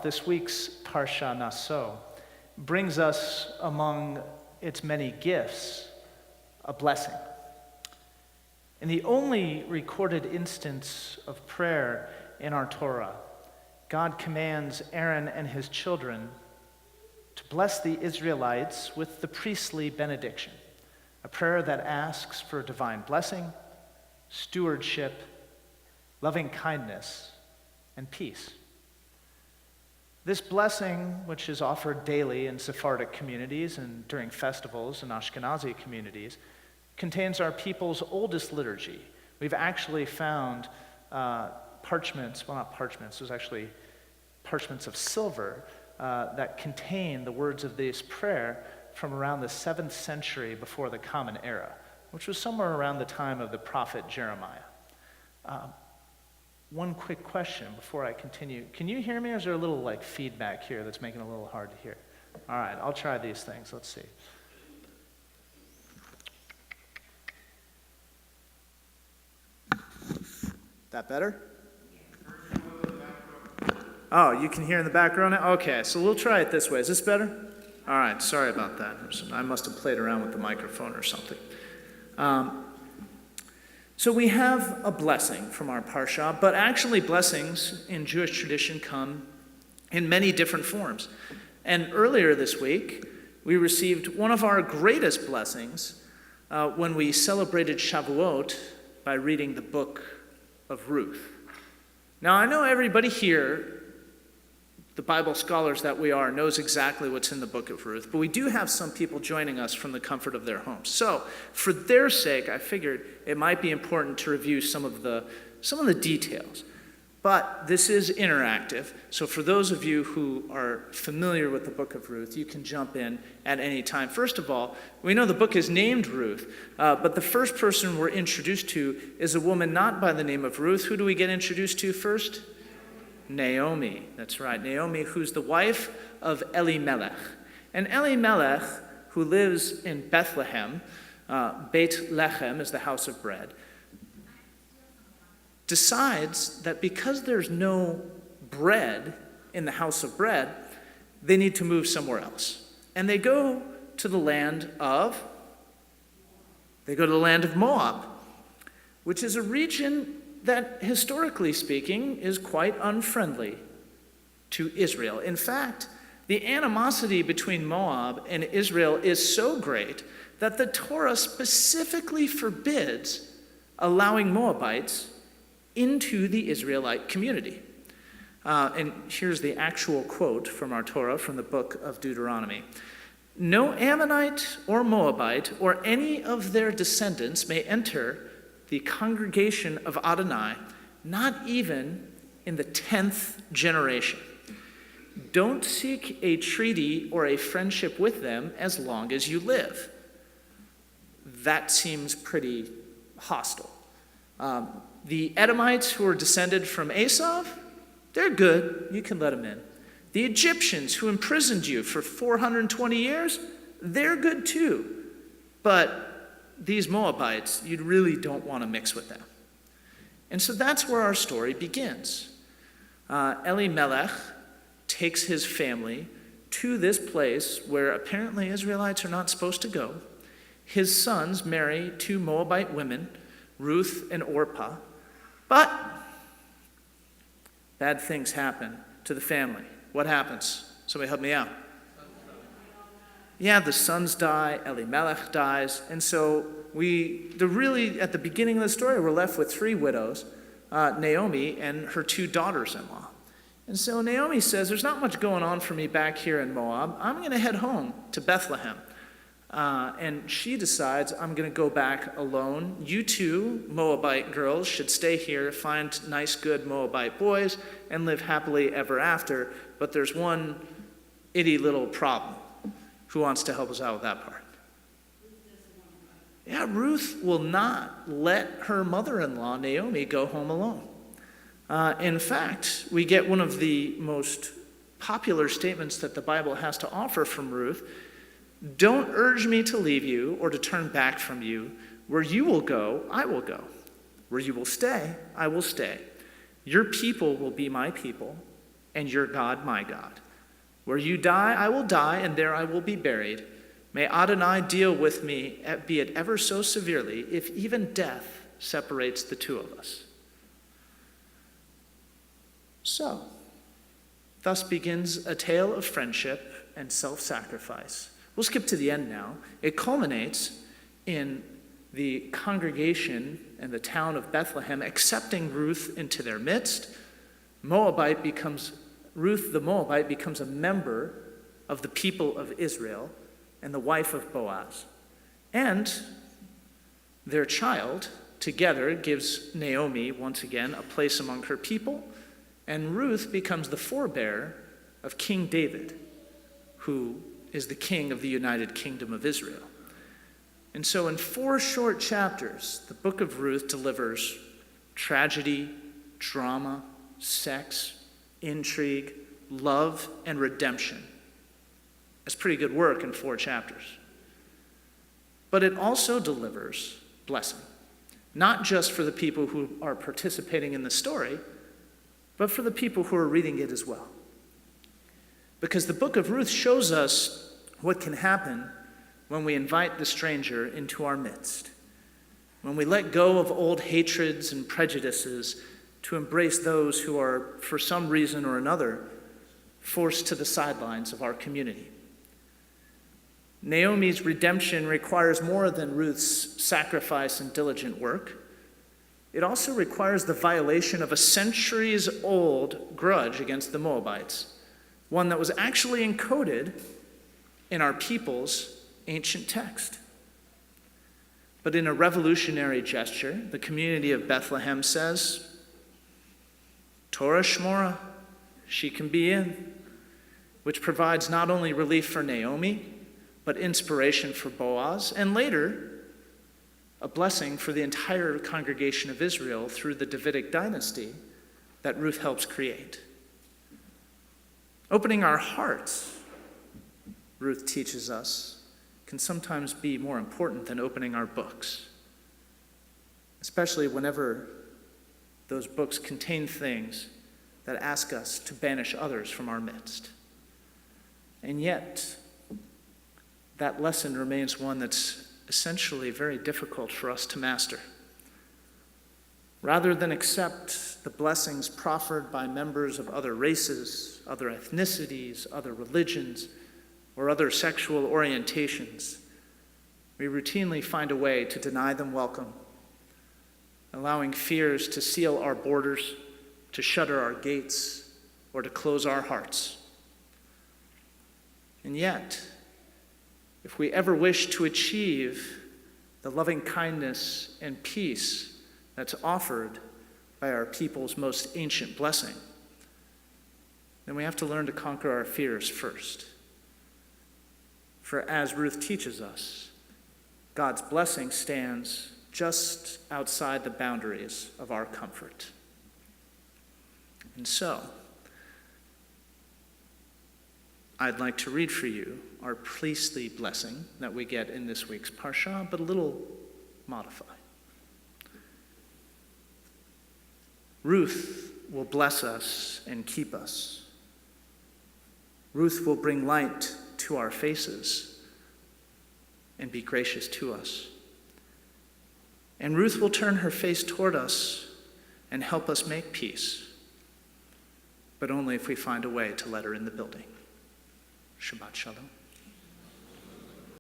This week's Parsha Naso brings us, among its many gifts, a blessing. In the only recorded instance of prayer in our Torah, God commands Aaron and his children to bless the Israelites with the priestly benediction, a prayer that asks for divine blessing, stewardship, loving kindness, and peace. This blessing, which is offered daily in Sephardic communities and during festivals in Ashkenazi communities, contains our people's oldest liturgy. We've actually found parchments of silver that contain the words of this prayer from around the 7th century before the Common Era, which was somewhere around the time of the prophet Jeremiah. One quick question before I continue. Can you hear me, or is there a little feedback here that's making it a little hard to hear? All right, I'll try these things. Let's see. That better? Oh, you can hear in the background now? Okay, so we'll try it this way. Is this better? All right, sorry about that. I must have played around with the microphone or something. So we have a blessing from our Parsha, but actually blessings in Jewish tradition come in many different forms. And earlier this week, we received one of our greatest blessings when we celebrated Shavuot by reading the book of Ruth. Now, I know everybody here, the Bible scholars that we are, knows exactly what's in the book of Ruth, but we do have some people joining us from the comfort of their homes. So, for their sake, I figured it might be important to review some of the details. But this is interactive, so for those of you who are familiar with the book of Ruth, you can jump in at any time. First of all, we know the book is named Ruth, but the first person we're introduced to is a woman not by the name of Ruth. Who do we get introduced to first? Naomi. That's right, Naomi, who's the wife of Elimelech. And Elimelech, who lives in Bethlehem, Beit Lechem is the house of bread, decides that because there's no bread in the house of bread, they need to move somewhere else. And they go to the land of Moab, which is a region that, historically speaking, is quite unfriendly to Israel. In fact, the animosity between Moab and Israel is so great that the Torah specifically forbids allowing Moabites into the Israelite community. And here's the actual quote from our Torah from the book of Deuteronomy. No Ammonite or Moabite or any of their descendants may enter the congregation of Adonai, not even in the 10th generation. Don't seek a treaty or a friendship with them as long as you live. That seems pretty hostile. The Edomites, who are descended from Esau, they're good. You can let them in. The Egyptians, who imprisoned you for 420 years, they're good too. But these Moabites, you really don't want to mix with them. And so that's where our story begins. Elimelech takes his family to this place where apparently Israelites are not supposed to go. His sons marry 2 Moabite women, Ruth and Orpah. But bad things happen to the family. What happens? Somebody help me out. Yeah, the sons die, Elimelech dies, and so at the beginning of the story, we're left with 3 widows, Naomi and her 2 daughters-in-law. And so Naomi says, there's not much going on for me back here in Moab. I'm going to head home to Bethlehem. And she decides, I'm going to go back alone. You 2 Moabite girls should stay here, find nice, good Moabite boys, and live happily ever after. But there's one itty little problem. Who wants to help us out with that part? Yeah, Ruth will not let her mother-in-law, Naomi, go home alone. In fact, we get one of the most popular statements that the Bible has to offer from Ruth. Don't urge me to leave you or to turn back from you. Where you will go, I will go. Where you will stay, I will stay. Your people will be my people, and your God my God. Where you die, I will die, and there I will be buried. May Adonai deal with me, be it ever so severely, if even death separates the two of us." So, thus begins a tale of friendship and self-sacrifice. We'll skip to the end now. It culminates in the congregation and the town of Bethlehem accepting Ruth into their midst. Ruth the Moabite becomes a member of the people of Israel and the wife of Boaz. And their child together gives Naomi, once again, a place among her people. And Ruth becomes the forebearer of King David, who is the king of the United Kingdom of Israel. And so in 4 short chapters, the book of Ruth delivers tragedy, drama, sex, intrigue, love, and redemption. That's pretty good work in 4 chapters. But it also delivers blessing, not just for the people who are participating in the story, but for the people who are reading it as well. Because the book of Ruth shows us what can happen when we invite the stranger into our midst, when we let go of old hatreds and prejudices to embrace those who are, for some reason or another, forced to the sidelines of our community. Naomi's redemption requires more than Ruth's sacrifice and diligent work. It also requires the violation of a centuries-old grudge against the Moabites, one that was actually encoded in our people's ancient text. But in a revolutionary gesture, the community of Bethlehem says, Torah Shmora, she can be in, which provides not only relief for Naomi, but inspiration for Boaz, and later, a blessing for the entire congregation of Israel through the Davidic dynasty that Ruth helps create. Opening our hearts, Ruth teaches us, can sometimes be more important than opening our books, especially whenever those books contain things that ask us to banish others from our midst. And yet, that lesson remains one that's essentially very difficult for us to master. Rather than accept the blessings proffered by members of other races, other ethnicities, other religions, or other sexual orientations, we routinely find a way to deny them welcome, allowing fears to seal our borders, to shutter our gates, or to close our hearts. And yet, if we ever wish to achieve the loving kindness and peace that's offered by our people's most ancient blessing, then we have to learn to conquer our fears first. For as Ruth teaches us, God's blessing stands just outside the boundaries of our comfort. And so, I'd like to read for you our priestly blessing that we get in this week's Parsha, but a little modified. Ruth will bless us and keep us. Ruth will bring light to our faces and be gracious to us. And Ruth will turn her face toward us and help us make peace, but only if we find a way to let her in the building. Shabbat Shalom.